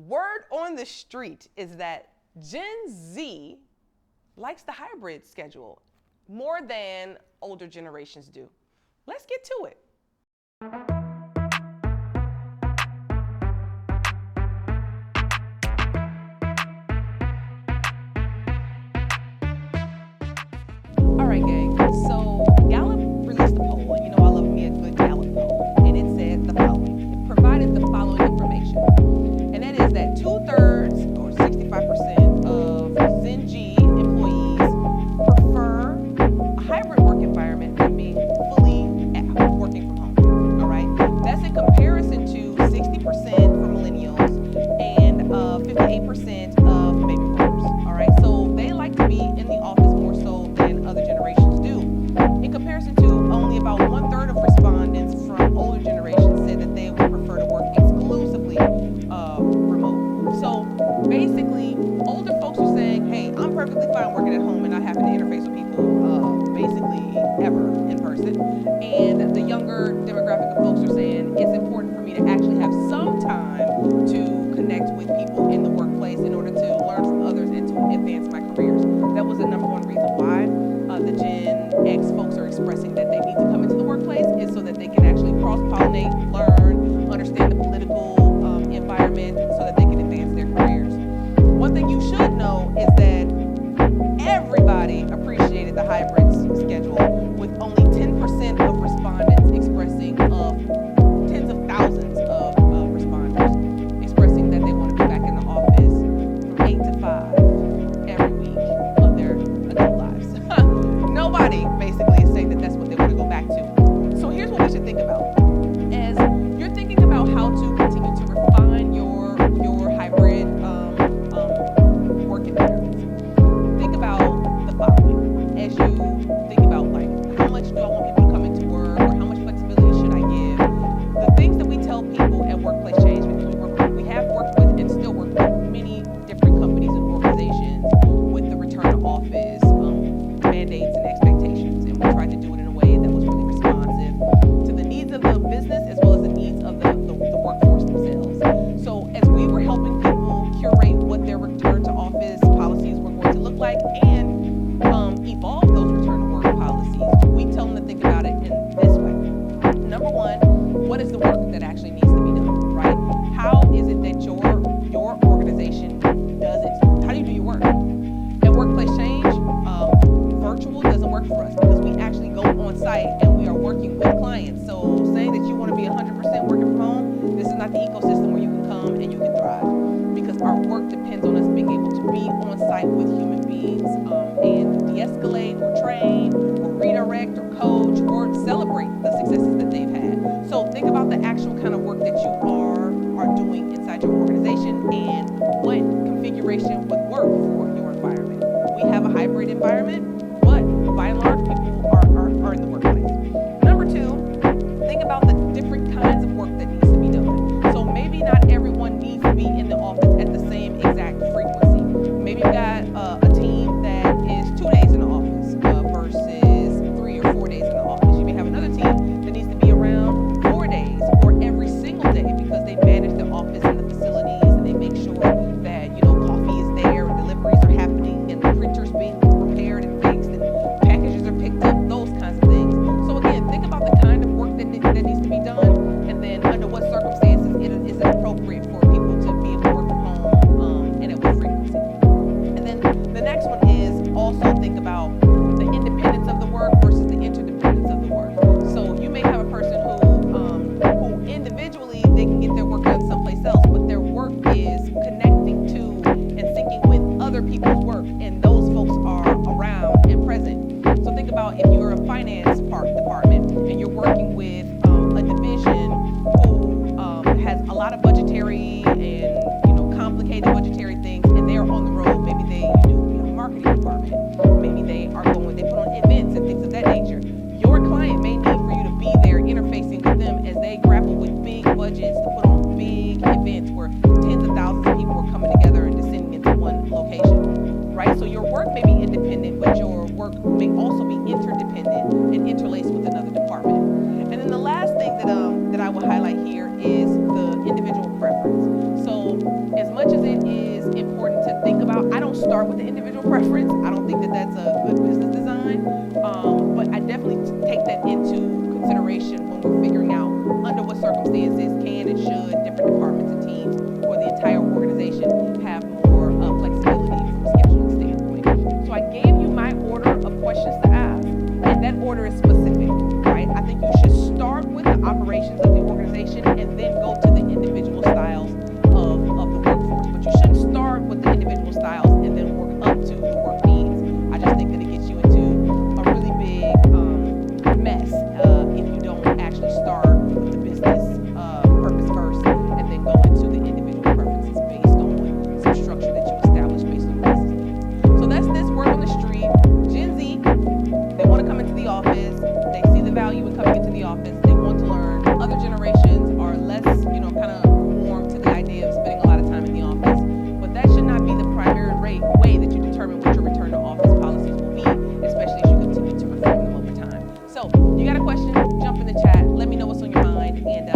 Word on the street is that Gen Z likes the hybrid schedule more than older generations do. Let's get to it. All right, gang. So Gallup released a poll, and you know I love me a good Gallup poll, and it said the following. It provided the following information, and that is that 2/3 or 65% of Gen Z employees prefer a hybrid work environment than being fully working from home. All right, that's in comparison to 60% for millennials and 58% of baby boomers. All right, so they like to be in the office more so than other generations do. In comparison to only about 1/3 of respondents from older generations said that they would prefer to work exclusively remote. So basically, older folks are saying, hey, I'm perfectly fine working at home and not having to interface with people basically ever in person. And the younger demographic of folks are saying it's important for me to actually have some time to connect with people in the workplace in order to learn from others and to advance my careers. That was the number one reason why the Gen X folks are expressing that they need to come into the workplace, is so that they can actually cross-pollinate, learn, understand the political environment so that they can advance their careers. One thing you should know is that everybody appreciated the hybrid schedule, with only 10% of respondents expressing of tens of thousands of responders expressing that they want to be back in the office from 8 to 5 every week of their adult lives. Nobody basically is saying that that's what they want to go back to. So here's what we should think about. As you're thinking about how to continue to refine your hybrid work environments, think about the following. As you think about, like, how much do I want people to come into work, or how much flexibility should I give? The things that we tell people at Workplace Change, because we have worked with and still work with many different companies and organizations with the return to office mandates and expectations, and we tried to do it in a way that was really responsive to the needs of the business as well as the needs of the workforce themselves. So as we were helping people curate what their return to office policies were going to look like and evolve those return to work policies, we tell them to think about it in this way. Number one, what is the work that actually needs to be done, right? How is it that your organization does it? How do you do your work? At Workplace Change, virtual doesn't work for us because we actually go on site and we are working with clients. So saying that you want to be 100% working from home, this is not the ecosystem where you can come and you can thrive, because our work depends on us being able to be on site with human beings and de-escalate or train or redirect or coach or celebrate the successes that they've had. So think about the actual kind of work that you are doing inside your organization and what configuration would work for your environment. We have a hybrid environment, but by and large, people are in the workplace. Number two, think about the different kinds of work that needs to be done. So maybe not everyone needs to be in the office at the same exact frequency. Maybe you've got a team that is 2 days in the office versus 3 or 4 days in the office. You may have another team that needs to be around 4 days or every single day because they manage the office and the facilities and they make sure that coffee is there start with the individual preference. I don't think that that's a good business design, but I definitely take that into consideration when we're figuring out under what circumstances can and should different departments and teams or the entire organization have more flexibility from a scheduling standpoint. So I gave you my order of questions to ask, and that order is specific, right? I think you should start with the operations of the organization and then go to the individual styles of the workforce. But you shouldn't start with the individual styles and then work up to the work needs. I just think that it gets you into a really big mess if you don't actually start with the business purpose first and then go into the individual preferences based on some structure that you establish based on the business needs. So that's this word on the street. Gen Z, they want to come into the office. They see the value in coming into the office. They want to learn. Other generations are less, kind of warm to the idea of spending a lot of time in the office. But that should not be the primary way that you determine what your return to office policies will be, especially as you continue to reform them over time. So, you got a question? Jump in the chat. Let me know what's on your mind, and